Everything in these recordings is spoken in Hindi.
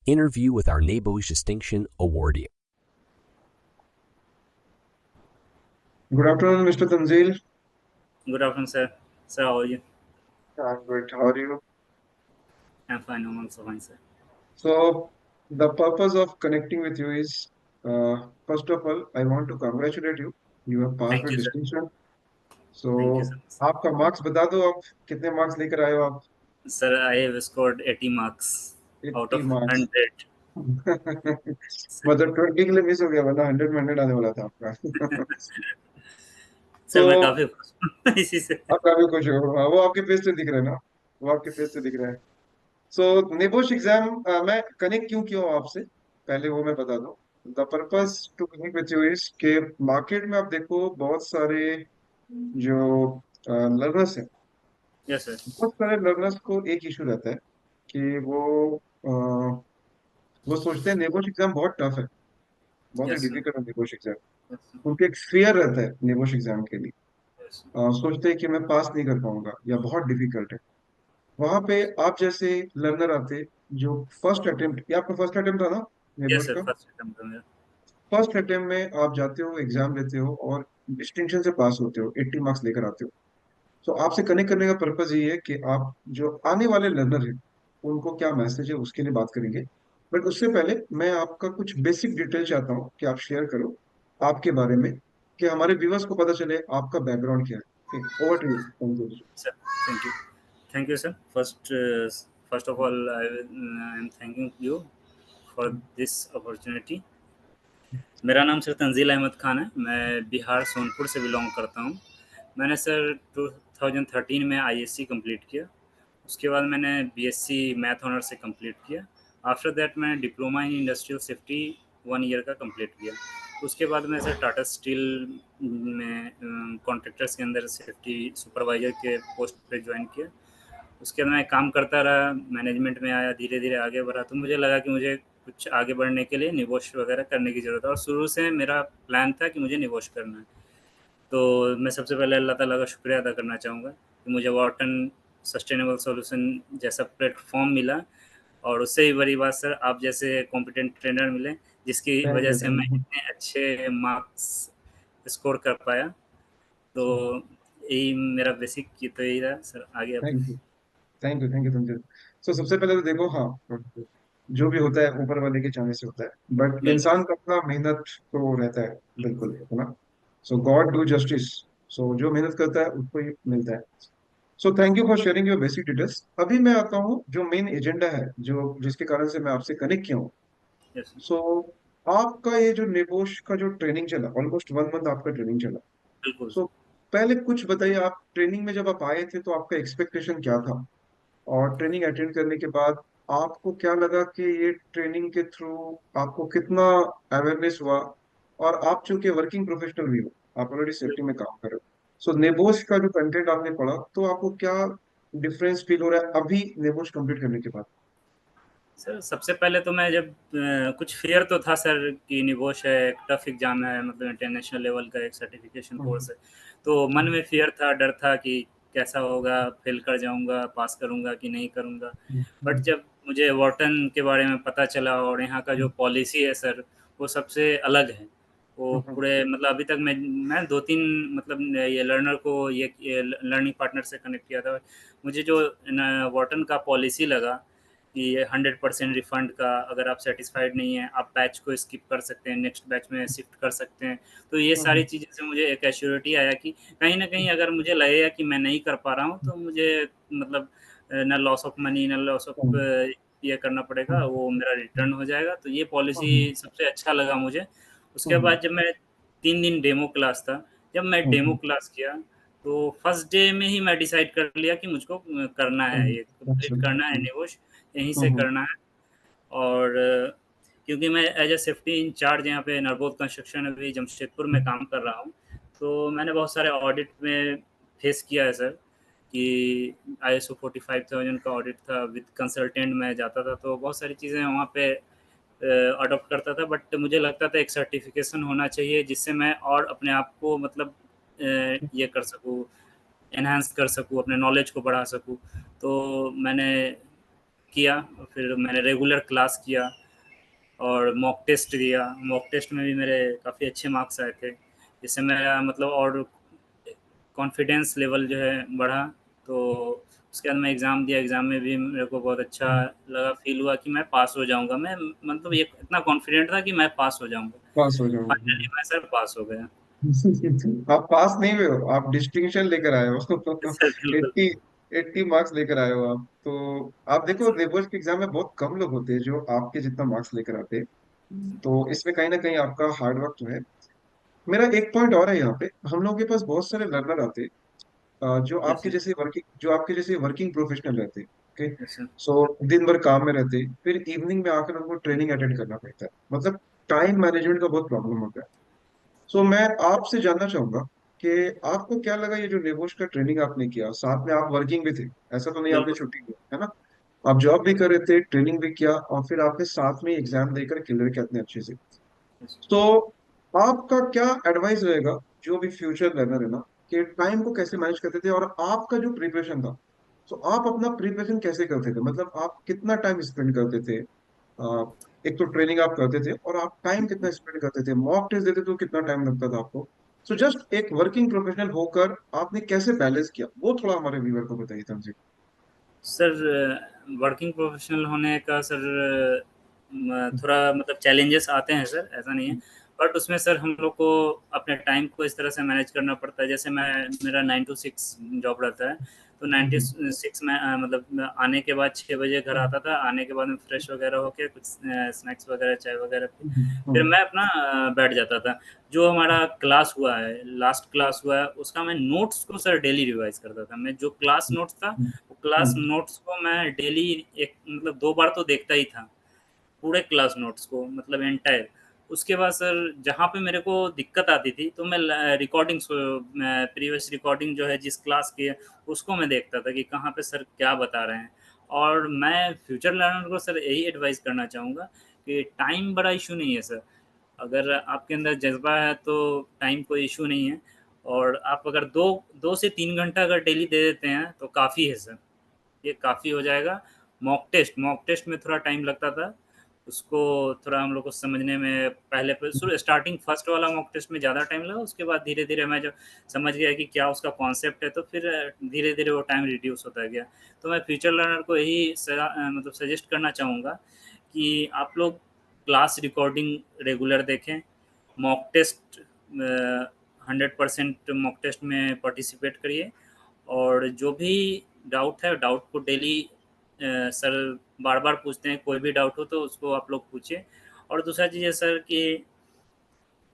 interview with our NABO's Distinction Awardee. Good afternoon, Mr. Tanzil. Good afternoon, sir. Sir, how are you? I'm good. How are you? I'm fine. I'm also fine, sir. So, the purpose of connecting with you is, first of all, I want to congratulate you. You have passed Thank with you, sir. distinction. Thank you, So, sir. आपका मार्क्स बता दो आप कितने मार्क्स लेकर आए हो आप? Sir, I have scored 80 marks out 80 of marks 100. मतलब 20 के लिए मिस हो गया वरना 100 में 100 आने वाला था आपका सर, मैं तो काफी खुश हूँ इसी से। आप काफी खुश हो। हाँ, वो आपके फेस से दिख रहा है ना, वो आपके फेस से दिख रहा है। सो नेबोश एग्जाम मैं कनेक्ट क्यों किया हूँ आपसे, पहले वो मैं बता दूं। The Yes, purpose to connect with you is के मार्केट में आप देखो बहुत सारे जो लर्नर्स हैं, yes, sir. बहुत सारे लर्नर्स को एक इशू रहता है कि वो सोचते हैं नेबोश एग्जाम बहुत टफ है, बहुत ही Yes, sir. डिफिकल्ट है नेबोश एग्जाम। Yes, sir. उनके एक फियर रहता है नेबोश एग्जाम के लिए। Yes, sir. सोचते हैं कि मैं पास नहीं कर पाऊंगा या बहुत डिफिकल्ट है। वहां पे आप जैसे लर्नर आते जो फर्स्ट अटेम्प्ट, या आपका फर्स्ट अटेम्प्ट था ना Yes, नेबोश sir. का? First attempt on first attempt में आप जाते हो, एग्जाम देते हो और डिस्टिंक्शन से पास होते हो, 80 मार्क्स लेकर आते हो। तो आपसे कनेक्ट करने का पर्पज ये है कि आप जो आने वाले लर्नर हैं उनको क्या मैसेज है उसके लिए बात करेंगे। बट उससे पहले मैं आपका कुछ बेसिक डिटेल चाहता हूँ कि आप शेयर करो आपके बारे में, कि हमारे व्यूअर्स को पता चले आपका बैकग्राउंड क्या है। Over to you. sir. Thank you. Thank you, sir. First of all, I am thanking you for this opportunity. मेरा नाम सर तंजील अहमद खान है। मैं बिहार सोनपुर से बिलोंग करता हूँ। मैंने सर 2013 में आईएससी कंप्लीट किया। उसके बाद मैंने बीएससी मैथ ऑनर से कंप्लीट किया। आफ्टर दैट मैंने diploma in industrial safety 1 year का कंप्लीट किया। उसके बाद मैं सर टाटा स्टील में कॉन्ट्रैक्टर्स के अंदर सेफ्टी सुपरवाइजर के पोस्ट पे ज्वाइन किया। उसके बाद मैं काम करता रहा, मैनेजमेंट में आया, धीरे धीरे आगे बढ़ा। तो मुझे लगा कि मुझे कुछ आगे बढ़ने के लिए निवोश वगैरह करने की ज़रूरत है, और शुरू से मेरा प्लान था कि मुझे निवोश करना है। तो मैं सबसे पहले अल्लाह ताला का शुक्रिया अदा करना चाहूँगा कि मुझे वाटन सस्टेनेबल सॉल्यूशन जैसा प्लेटफॉर्म मिला, और उससे भी बड़ी बात सर, आप जैसे कॉम्पिटेंट ट्रेनर मिले, जिसकी थैंक वजह यू, से मैं थैंक यू, इतने अच्छे मार्क्स स्कोर कर पाया। तो यही मेरा बेसिक की तो यही रहा सर। आगे आप। Thank you, thank you, thank you Sanjay. So सबसे पहले तो देखो, हाँ, जो भी होता है ऊपर वाले के चाहने से होता है, बट बिल्कुल। इंसान का अपना मेहनत तो रहता है, बिल्कुल है ना। सो गॉड डू जस्टिस। सो जो मेहनत करता है उसको ही मिलता है। So thank you for sharing your basic details. अभी मैं आता हूँ जो मेन एजेंडा है, जो जिसके कारण से मैं आपसे कनेक्ट किया हूँ। यस। सो आपका ये जो नेबोश का जो ट्रेनिंग चला, ऑलमोस्ट 1 मंथ आपका ट्रेनिंग चला। बिल्कुल सो पहले कुछ बताइए, आप ट्रेनिंग में जब आप आए थे तो आपका एक्सपेक्टेशन क्या था, और ट्रेनिंग अटेंड करने के बाद आपको क्या लगा कि ये ट्रेनिंग के थ्रू आपको कितना अवेयरनेस हुआ। और आप चूंकि वर्किंग प्रोफेशनल भी हो, आप ऑलरेडी सेफ्टी में काम कर रहे हो, सो नेबोश का जो कंटेंट आपने पढ़ा तो आपको क्या डिफरेंस फील हो रहा है अभी नेबोश कंप्लीट करने के बाद? सर, सबसे पहले तो मैं जब कुछ फियर तो था सर कि निवोश है, एक टफ एग्जाम है, मतलब इंटरनेशनल लेवल का एक सर्टिफिकेशन हम्म, कोर्स है। तो मन हम्म, में फियर था, डर था कि कैसा होगा, फेल कर जाऊंगा, पास करूंगा कि नहीं करूंगा। हम्म, बट जब मुझे वार्टन के बारे में पता चला, और यहाँ का जो हम्म, पॉलिसी है सर, वो सबसे अलग है। वो हम्म, पूरे मतलब अभी तक मैं 2-3 मतलब ये लर्नर को ये लर्निंग पार्टनर से कनेक्ट किया था। मुझे जो वार्टन का पॉलिसी लगा कि ये 100% रिफंड का, अगर आप सेटिस्फाइड नहीं हैं, आप बैच को स्किप कर सकते हैं, नेक्स्ट बैच में शिफ्ट कर सकते हैं। तो ये सारी हम्म, चीज़ें से मुझे एक एश्योरिटी आया कि कहीं न कहीं अगर मुझे लगेगा कि मैं नहीं कर पा रहा हूँ, तो मुझे मतलब ना लॉस ऑफ मनी, ना लॉस ऑफ हम्म, ये करना पड़ेगा, हम्म, वो मेरा रिटर्न हो जाएगा। तो ये पॉलिसी हम्म, सबसे अच्छा लगा मुझे। उसके हम्म, बाद जब मैं 3 दिन डेमो क्लास था, जब मैं डेमो हम्म, क्लास किया, तो फर्स्ट डे में ही मैं डिसाइड कर लिया कि मुझको करना है, ये अच्छा, कंप्लीट करना है निवोश, यहीं से हम्म, करना है। और क्योंकि मैं एज ए सेफ्टी इंचार्ज यहाँ पे नरबोध कंस्ट्रक्शन अभी जमशेदपुर में काम कर रहा हूँ, तो मैंने बहुत सारे ऑडिट में फेस किया है सर कि ISO 45000 का ऑडिट था, विद कंसल्टेंट मैं जाता था, तो बहुत सारी चीज़ें वहाँ पे अडॉप्ट करता था। बट मुझे लगता था एक सर्टिफिकेशन होना चाहिए जिससे मैं और अपने आप को मतलब ये कर सकूँ, एनहांस कर सकूँ, अपने नॉलेज को बढ़ा सकूँ। तो मैंने किया, फिर मैंने रेगुलर क्लास किया और मॉक टेस्ट दिया। मॉक टेस्ट में भी मेरे काफ़ी अच्छे मार्क्स आए थे, जिससे मेरा मतलब और कॉन्फिडेंस लेवल जो है बढ़ा। तो उसके बाद मैं एग्ज़ाम दिया, एग्ज़ाम में भी मेरे को बहुत अच्छा लगा, फ़ील हुआ कि मैं पास हो जाऊँगा। मैं मतलब ये इतना कॉन्फिडेंट था कि मैं पास हो जाऊँगा। पास हो जाओगे। फाइनली मैं सर पास हो गया। आप पास नहीं हुए हो, आप डिस्टिंक्शन लेकर आए हो। सर बिल्कुल। 80 80 मार्क्स लेकर आए हो आप तो। आप देखो नेबर्स के एग्जाम में बहुत कम लोग होते हैं जो आपके जितना मार्क्स लेकर आते हैं, तो इसमें कहीं ना कहीं आपका हार्ड वर्क जो है। मेरा एक पॉइंट और है यहाँ पे, हम लोगों के पास बहुत सारे लर्नर आते हैं यस सर। जो आपके जैसे वर्किंग प्रोफेशनल रहते हैं। ओके। Yes sir. सो दिन भर काम में रहते हैं, फिर इवनिंग में आकर उनको ट्रेनिंग अटेंड करना पड़ता है, मतलब टाइम मैनेजमेंट का बहुत प्रॉब्लम होता है। सो मैं आपसे जानना चाहूंगा कि आपको क्या लगा ये जो नेबोश का ट्रेनिंग आपने किया, साथ में आप वर्किंग भी थे, ऐसा तो नहीं आपने बिल्कुल। छुट्टी की है ना? आप जॉब भी कर रहे थे, ट्रेनिंग भी किया, और फिर आपने साथ में एग्जाम देकर क्लियर किया इतने अच्छे से। यस तो आपका क्या एडवाइस रहेगा जो भी फ्यूचर लर्नर है ना, कि टाइम को कैसे मैनेज करते थे, और आपका जो प्रिपरेशन था, तो आप अपना प्रिपरेशन कैसे करते थे, मतलब आप कितना टाइम स्पेंड करते थे? अ, एक तो ट्रेनिंग आप करते थे, और आप टाइम कितना स्पेंड करते थे, मॉक टेस्ट देते थे तो कितना टाइम लगता था आपको? सो जस्ट एक वर्किंग प्रोफेशनल होकर आपने कैसे बैलेंस किया, वो थोड़ा हमारे व्यूअर को बताइए तंजीम। सर, वर्किंग प्रोफेशनल होने का सर थोड़ा मतलब चैलेंजेस आते हैं सर, ऐसा नहीं है। बट उसमें सर हम लोग को अपने टाइम को इस तरह से मैनेज करना पड़ता है। जैसे मैं मेरा 9 to 6 जॉब रहता है, तो 9 to 6 में मतलब आने के बाद 6 बजे घर आता था। आने के बाद में फ्रेश वगैरह होके कुछ स्नैक्स वगैरह, चाय वगैरह पी, फिर मैं अपना बैठ जाता था। जो हमारा क्लास हुआ है, लास्ट क्लास हुआ है, उसका मैं नोट्स को सर डेली रिवाइज करता था। मैं जो क्लास नोट्स था, वो क्लास नोट्स को मैं डेली एक मतलब 2 बार तो देखता ही था, पूरे क्लास नोट्स को, मतलब एंटायर। उसके बाद सर जहाँ पे मेरे को दिक्कत आती थी, तो मैं रिकॉर्डिंग्स, प्रीवियस रिकॉर्डिंग जो है जिस क्लास की है, उसको मैं देखता था कि कहाँ पे सर क्या बता रहे हैं। और मैं फ्यूचर लर्नर को सर यही एडवाइस करना चाहूँगा कि टाइम बड़ा इशू नहीं है सर। अगर आपके अंदर जज़्बा है तो टाइम कोई इशू नहीं है। और आप अगर 2 से 3 घंटा अगर डेली दे देते हैं तो काफ़ी है सर, ये काफ़ी हो जाएगा। मॉक टेस्ट में थोड़ा टाइम लगता था, उसको थोड़ा हम लोग को समझने में। पहले शुरू स्टार्टिंग फर्स्ट वाला मॉक टेस्ट में ज़्यादा टाइम लगा, उसके बाद धीरे-धीरे मैं जब समझ गया कि क्या उसका कॉन्सेप्ट है, तो फिर धीरे-धीरे वो टाइम रिड्यूस होता गया। तो मैं फ्यूचर लर्नर को यही मतलब सजेस्ट करना चाहूँगा कि आप लोग क्लास रिकॉर्डिंग रेगुलर देखें, मॉक टेस्ट 100% मॉक टेस्ट में पार्टिसिपेट करिए, और जो भी डाउट है, डाउट को डेली सर बार बार पूछते हैं। कोई भी डाउट हो तो उसको आप लोग पूछिए। और दूसरा चीज़ है सर कि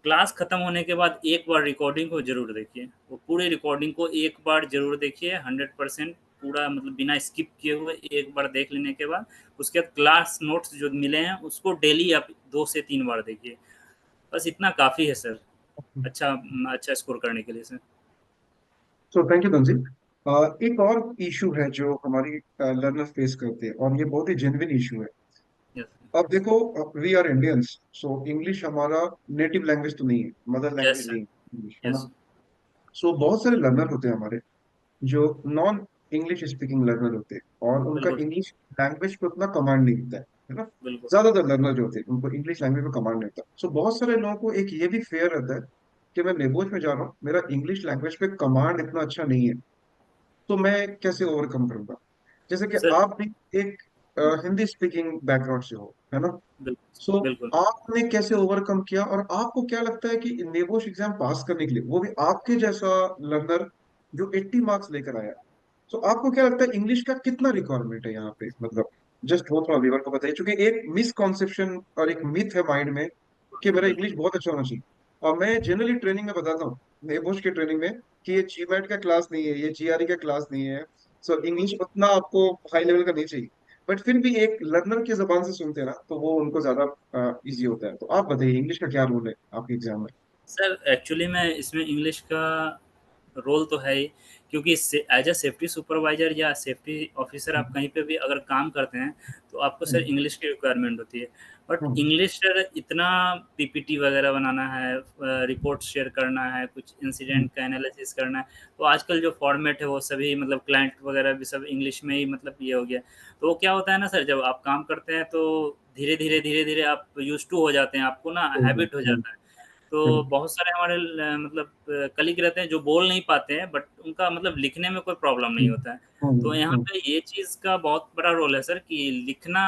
क्लास ख़त्म होने के बाद एक बार रिकॉर्डिंग को ज़रूर देखिए, वो पूरी रिकॉर्डिंग को एक बार ज़रूर देखिए, 100% पूरा, मतलब बिना स्किप किए हुए एक बार देख लेने के बाद उसके बाद क्लास नोट्स जो मिले हैं उसको डेली आप 2 से 3 बार देखिए। बस इतना काफ़ी है सर, अच्छा अच्छा स्कोर करने के लिए सर। सो थैंक यू तंजीम। एक और इशू है जो हमारी लर्नर फेस करते हैं, और ये बहुत ही जेन्युइन इशू है। यस। अब देखो, we are Indians, so English हमारा नेटिव लैंग्वेज तो नहीं है, मदर यस लैंग्वेज सर। नहीं है इंग्लिश, है यस। ना? सो बहुत सारे लर्नर होते हैं हमारे जो नॉन इंग्लिश स्पीकिंग लर्नर होते हैं, और उनका बिल्कुल। इंग्लिश लैंग्वेज पे उतना कमांड नहीं होता है ना? बिल्कुल। ज्यादातर लर्नर जो होते हैं उनको इंग्लिश लैंग्वेज पे कमांड नहीं होता। सो बहुत सारे लोगों को एक ये भी फेयर रहता है कि मैं नेबोज में जा रहा हूँ, मेरा इंग्लिश लैंग्वेज पे कमांड इतना अच्छा नहीं है, तो मैं कैसे ओवरकम करूंगा? जैसे कि सर आप भी एक हिंदी स्पीकिंग बैकग्राउंड से हो, है ना? बिल्कुल। सो बिल्कुल आपने कैसे ओवरकम किया, और आपको क्या लगता है कि नेबोश एग्जाम पास करने के लिए, वो भी आपके जैसा लर्नर जो 80 मार्क्स लेकर आया, तो आपको क्या लगता है इंग्लिश का कितना रिक्वायरमेंट है यहाँ पे, मतलब जस्ट वो थोड़ा व्यूअर को बताइए, क्योंकि एक मिसकॉन्सेप्शन और एक मिथ है माइंड में कि मेरा बिल्कुल। इंग्लिश बहुत अच्छा होना चाहिए। और मैं जनरली ट्रेनिंग में बताता हूँ, नेबोश के ट्रेनिंग में, कि ये जीमैट का क्लास नहीं है, ये जीआरई का क्लास नहीं है। सो इंग्लिश उतना आपको हाई लेवल का नहीं चाहिए, बट फिर भी एक लर्नर की जबान से सुनते हैं ना, तो वो उनको ज्यादा इजी होता है। तो आप बताइए इंग्लिश का क्या रोल है आपके एग्जाम में? सर एक्चुअली मैं इसमें इंग्लिश का रोल तो है ही, क्योंकि एज अ सेफ्टी सुपरवाइजर या सेफ्टी ऑफिसर आप कहीं पे भी अगर काम करते हैं तो आपको सर इंग्लिश की रिक्वायरमेंट होती है। बट इंग्लिश सर इतना पीपीटी वगैरह बनाना है, रिपोर्ट शेयर करना है, कुछ इंसिडेंट का एनालिसिस करना है, तो आजकल जो फॉर्मेट है वो सभी मतलब क्लाइंट वगैरह भी सब इंग्लिश में ही मतलब ये हो गया। तो वो क्या होता है ना सर, जब आप काम करते हैं तो धीरे धीरे आप यूज टू हो जाते हैं, आपको ना हैबिट हो जाता है। तो बहुत सारे हमारे मतलब कलीग रहते हैं जो बोल नहीं पाते हैं, बट उनका मतलब लिखने में कोई प्रॉब्लम नहीं होता है। तो यहाँ पे ये चीज़ का बहुत बड़ा रोल है सर, कि लिखना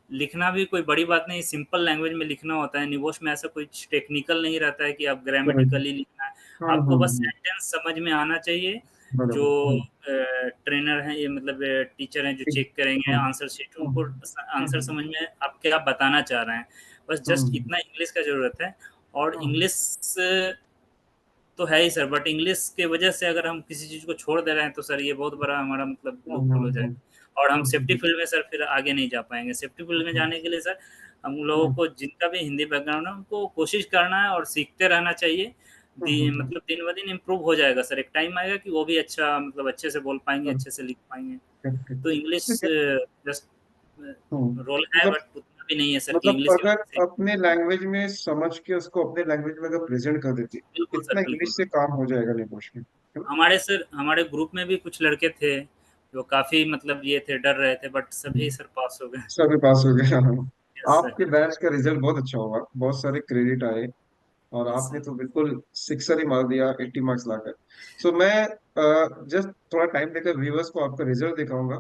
लिखना भी कोई बड़ी बात नहीं, सिंपल लैंग्वेज में लिखना होता है। निबोश में ऐसा कुछ टेक्निकल नहीं रहता है कि आप ग्रामेटिकली लिखना है, आपको बस सेंटेंस समझ में आना चाहिए। जो बराबर। ट्रेनर हैं, ये मतलब टीचर हैं जो चेक करेंगे हम्म, आंसर शीट, उनको हम्म, आंसर समझ में आप क्या बताना चाह रहे हैं, बस जस्ट हम्म, इतना इंग्लिश का ज़रूरत है। और हम्म, इंग्लिश तो है ही सर, बट इंग्लिश के वजह से अगर हम किसी चीज़ को छोड़ दे रहे हैं तो सर ये बहुत बड़ा हमारा मतलब लूप हम्म, होल हो हम्म, जाएगा, और हम सेफ्टी हम्म, फील्ड में सर फिर आगे नहीं जा पाएंगे। सेफ्टी फील्ड में हम्म, जाने के लिए सर हम लोगों हम्म, को, जिनका भी हिंदी बैकग्राउंड है, उनको कोशिश करना है और सीखते रहना चाहिए। हम्म, मतलब दिन ब दिन इम्प्रूव हो जाएगा सर, एक टाइम आएगा कि वो भी अच्छा मतलब अच्छे से बोल पाएंगे, हम्म, अच्छे से लिख पाएंगे। हम्म, तो इंग्लिश जस्ट रोल है, मतलब बट उतना भी नहीं है सर कि मतलब इंग्लिश की अगर वजह से। अपने लैंग्वेज में समझ के उसको अपने लैंग्वेज में अगर प्रेजेंट कर देती, बिल्कुल इतना सर, बिल्कुल। इंग्लिश से काम हो जाएगा निपोश में, है ना? हमारे सर, हमारे ग्रुप में भी कुछ लड़के थे जो काफी मतलब ये थे, डर रहे थे, बट सभी सर पास हो गए। सभी पास हो गया। हाँ। Yes sir. आपके बैच का रिजल्ट बहुत अच्छा होगा, बहुत सारे क्रेडिट आए, और यस आपने सर। तो बिल्कुल सिक्सर ही मार दिया 80 मार्क्स लाकर। सो मैं जस्ट थोड़ा टाइम देकर व्यूअर्स को आपका रिजल्ट दिखाऊंगा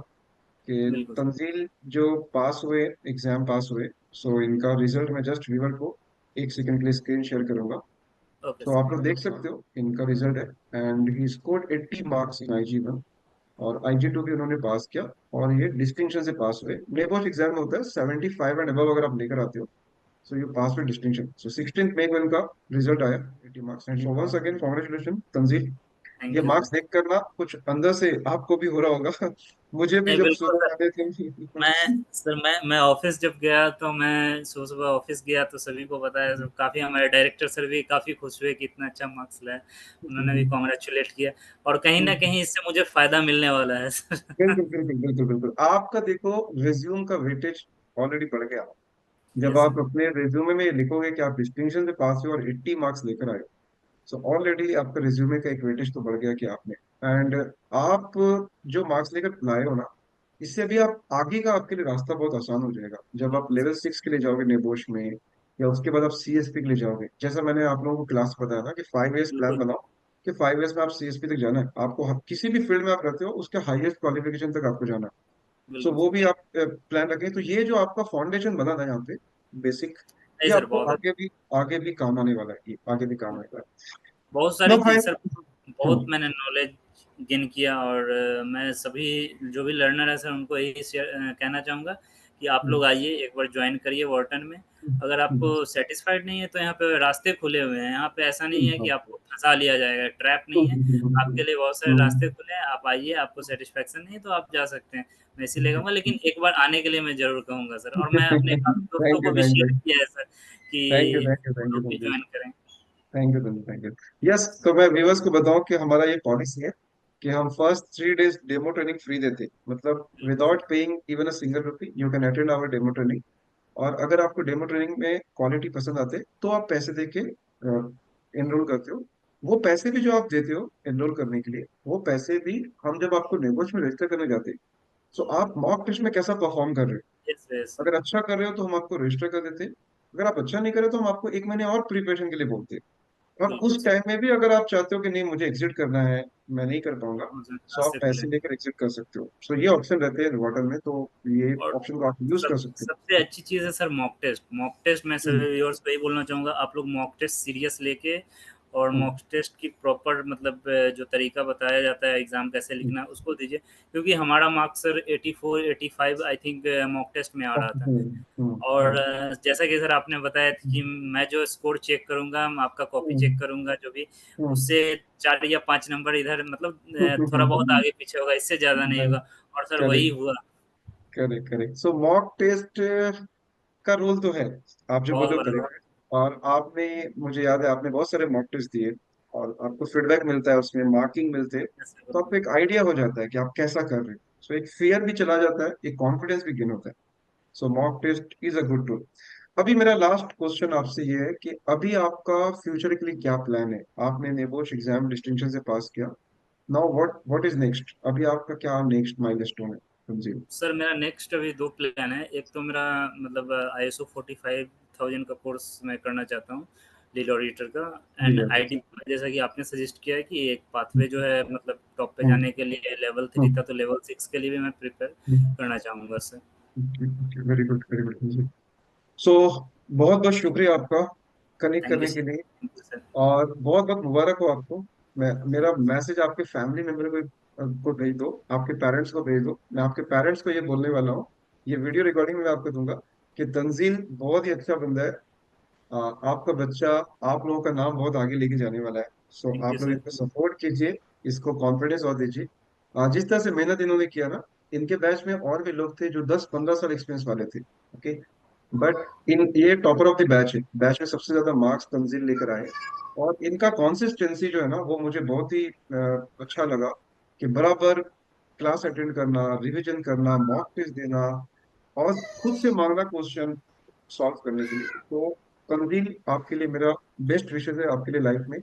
कि बिल्कुल सर। तंजील जो पास हुए, एग्जाम पास हुए। सो इनका रिजल्ट मैं जस्ट व्यूअर को एक सेकंड के लिए स्क्रीन शेयर करूंगा। ओके तो सर। आप लोग देख सकते हो इनका रिजल्ट है, and he scored 80 marks in IG1, और IG2 भी उन्होंने पास किया, और ये डिस्टिंक्शन से पास हुए। नेबोश एग्जाम में होता है 75 एंड अबव अगर आप लेकर आते हो, so you pass with distinction. So 16th मई को इनका रिजल्ट आया, 80 marks, and so once again congratulation Tanzeel. ये थैंक यू सर। मार्क्स देख कर ना कुछ अंदर से आपको भी हो रहा होगा। मुझे भी नहीं, जब बिल्कुल सुबह सर। आते थे। मैं सर, मैं ऑफिस जब गया तो मैं सुबह सुबह ऑफिस गया तो सभी को बताया, सब काफ़ी, हमारे डायरेक्टर सर भी काफ़ी खुश हुए कि इतना अच्छा मार्क्स लाया, उन्होंने भी कॉन्ग्रेचुलेट किया। और कहीं ना कहीं इससे मुझे फ़ायदा मिलने वाला है सर। बिल्कुल बिल्कुल बिल्कुल बिल्कुल, आपका देखो रिज्यूम का वेटेज ऑलरेडी बढ़ गया। जब यस सर। आप अपने रिज्यूमे में लिखोगे कि आप डिस्टिंक्शन से पास हुए और 80 मार्क्स लेकर आए, सो ऑलरेडी आपका रिज्यूमे का एक वेटेज तो बढ़ गया कि आपने, एंड आप जो मार्क्स लेकर लाए हो ना, इससे भी आप आगे का आपके लिए रास्ता बहुत आसान हो जाएगा। जब आप बिल्कुल सर। लेवल 6 के लिए जाओगे नेबोश में, या उसके बाद आप CSP के लिए जाओगे, जैसा मैंने आप लोगों को क्लास में बताया था कि 5 years प्लान बिल्कुल। बनाओ, कि 5 years में आप CSP तक जाना है आपको, किसी भी फील्ड में आप रहते हो उसके हाईएस्ट क्वालिफिकेशन तक आपको जाना है। सो बिल्कुल वो सर। भी आप प्लान रखें। तो ये जो आपका फाउंडेशन बना था यहाँ पे, बेसिक, नहीं ये सर, आपको बहुत आगे भी काम आने वाला है, ये आगे भी काम आने वाला बहुत है। सारी नो चीज़ भाई। सर, बहुत मैंने नॉलेज गेन किया। और मैं सभी जो भी लर्नर है सर उनको यही कहना चाहूँगा कि आप लोग आइए, एक बार ज्वाइन करिए वॉर्टन में। अगर आपको सेटिस्फाइड नहीं है तो यहाँ पे रास्ते खुले हुए हैं, यहाँ पे ऐसा नहीं है कि आपको फंसा लिया जाएगा, ट्रैप नहीं है। आपके लिए बहुत सारे रास्ते खुले हैं, आप आइए, आपको सेटिस्फेक्शन नहीं है तो आप जा सकते हैं, मैं इसीलिए कहूँगा। लेकिन एक बार आने के लिए मैं ज़रूर कहूँगा सर, और मैं अपने काफ़ी दोस्तों थैंक यू को भी थैंक शेयर यू किया है सर थैंक यू कि थैंक यू वो थैंक यू लोग भी थैंक यू ज्वाइन करें। Thank you thank you. Yes, तो मैं व्यूअर्स को बताऊं कि हमारा ये पॉलिसी है कि हम first 3 days demo training free देते हैं, मतलब बिल्कुल sir. Without paying even a single rupee you can attend our demo training. और अगर आपको डेमो ट्रेनिंग में क्वालिटी पसंद आते तो आप पैसे दे के एनरोल करते हो। वो पैसे भी जो आप देते हो एनरोल करने के लिए, वो पैसे भी हम जब आपको नेगोश में रजिस्टर करने जाते हैं, तो आप मॉक टेस्ट में कैसा परफॉर्म कर रहे यस यस हो, सर। अगर अच्छा कर रहे हो तो हम आपको रजिस्टर कर देते हैं। अगर आप अच्छा नहीं कर रहे हो तो हम आपको 1 महीने और प्रिपरेशन के लिए बोलते हैं। और बिल्कुल उस सर। टाइम में भी अगर आप चाहते हो कि नहीं मुझे एग्जिट करना है, मैं नहीं कर पाऊंगा, सो आप रास्ते खुले पैसे हैं। लेकर एग्जिट कर सकते हो। सो ये ऑप्शन रहते हैं वाटर में, तो ये और ऑप्शन को आप यूज कर सकते हो। सबसे अच्छी चीज़ है sir mock test. Mock test मैं सभी हम्म, व्यूअर्स को यही बोलना चाहूँगा, आप लोग मॉक टेस्ट सीरियस लेके, और हम्म, मॉक टेस्ट की प्रॉपर मतलब जो तरीका बताया जाता है एग्ज़ाम कैसे हम्म, लिखना है उसको दीजिए। क्योंकि हमारा marks sir 84 85 I think mock test में आ रहा था। और जैसा कि सर आपने बताया था कि मैं जो स्कोर चेक करूँगा, मैं आपका कॉपी चेक करूँगा जो भी, उससे 4 या 5 नंबर इधर मतलब थोड़ा बहुत आगे पीछे होगा, इससे ज़्यादा नहीं होगा। और सर वही करेक्ट हुआ। Correct correct. So mock test का रोल तो है, आप जो बहुत बोलो बड़ा। करेक्ट है। और आपने, मुझे याद है आपने बहुत सारे मॉक टेस्ट दिए, और आपको फीडबैक मिलता है, उसमें मार्किंग मिलते हैं, Yes, sir. तो आपको एक आइडिया हो जाता है कि आप कैसा कर रहे हो। सो एक फियर भी चला जाता है, एक कॉन्फिडेंस भी गेन होता है। So mock test is a good tool. अभी मेरा लास्ट क्वेश्चन आपसे ये है कि अभी आपका फ्यूचर के लिए क्या प्लान है? आपने नेबोश एग्जाम डिस्टिंक्शन से पास किया, नाउ व्हाट इज नेक्स्ट? अभी आपका क्या नेक्स्ट माइलस्टोन है? समझिए। सर मेरा नेक्स्ट अभी 2 प्लान है। एक तो मेरा मतलब ISO 45000 का कोर्स मैं करना चाहता हूँ, लीड ऑडिटर का। जी एंड जी। आईटी जैसा कि आपने सजेस्ट किया है कि एक पाथवे जो है मतलब टॉप पे हम्म, जाने के लिए लेवल 3 हम्म, था, तो लेवल 6 के लिए भी मैं प्रिपेयर हम्म। करना चाहूँगा sir. Very good, very good. So बहुत बहुत शुक्रिया आपका कनेक्ट थैंक यू करने सर। के लिए, थैंक यू सर। और बहुत बहुत मुबारक हो आपको। मैं मेरा मैसेज आपके फैमिली मेंबर को भेज दो, आपके पेरेंट्स को भेज दो। मैं आपके पेरेंट्स को ये बोलने वाला हूँ, ये वीडियो रिकॉर्डिंग में आपको दूंगा कि तंजील बहुत ही अच्छा बंदा है। आपका बच्चा आप लोगों का नाम बहुत आगे लेके जाने वाला है। सो थैंक यू आप लोग सर। इसको सपोर्ट कीजिए, इसको कॉन्फिडेंस और दीजिए। जिस तरह से मेहनत इन्होंने किया ना, इनके बैच में और भी लोग थे जो 10-15 साल एक्सपीरियंस वाले थे। ओके, बट इन ये टॉपर ऑफ द बैच है, बैच में सबसे ज्यादा मार्क्स तंजील लेकर आए। और इनका कंसिस्टेंसी जो है ना, वो मुझे बहुत ही अच्छा लगा कि बराबर क्लास अटेंड करना, रिवीजन करना, मॉक टेस्ट देना, और खुद से मांगना क्वेश्चन सॉल्व करने के लिए। तो तंजील, आपके लिए मेरा बेस्ट विशेस है आपके लिए लाइफ में,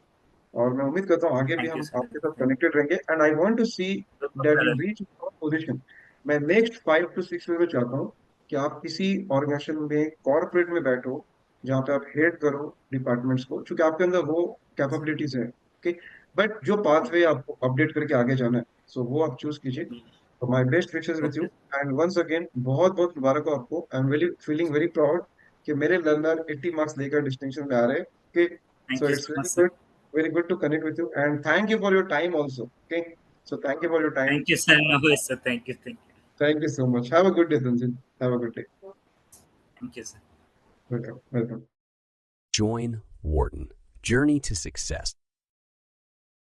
और मैं उम्मीद करता हूँ आगे भी थैंक यू हम सर। आपके साथ कनेक्टेड रहेंगे, and I want to see that you reach position. मैं नेक्स्ट 5 to 6 ईयर में चाहता हूँ कि आप किसी ऑर्गेनाइजेशन में, कॉर्पोरेट में बैठो, जहाँ पे आप हेड करो डिपार्टमेंट्स को, क्योंकि आपके अंदर वो कैपेबिलिटीज है। ओके, बट जो पाथवे आपको अपडेट करके आगे जाना है, सो वो आप चूज कीजिए। तो my best wishes with you, okay. And once again बहुत बहुत मुबारक हो आपको। I am very feeling very proud कि मेरे लर्नर 80 मार्क्स लेकर डिस्टिंक्शन में आ रहे हैं। Okay, thank so you it's so much very sir. Good, very good to connect with you, and thank you for your time also. Okay, so thank you for your time. Thank you sir. No sir. Thank you. Thank you. Thank you so much. Have a good day, Tanzil. Have a good day. Thank you sir. Welcome, welcome. Join Wharton. Journey to Success.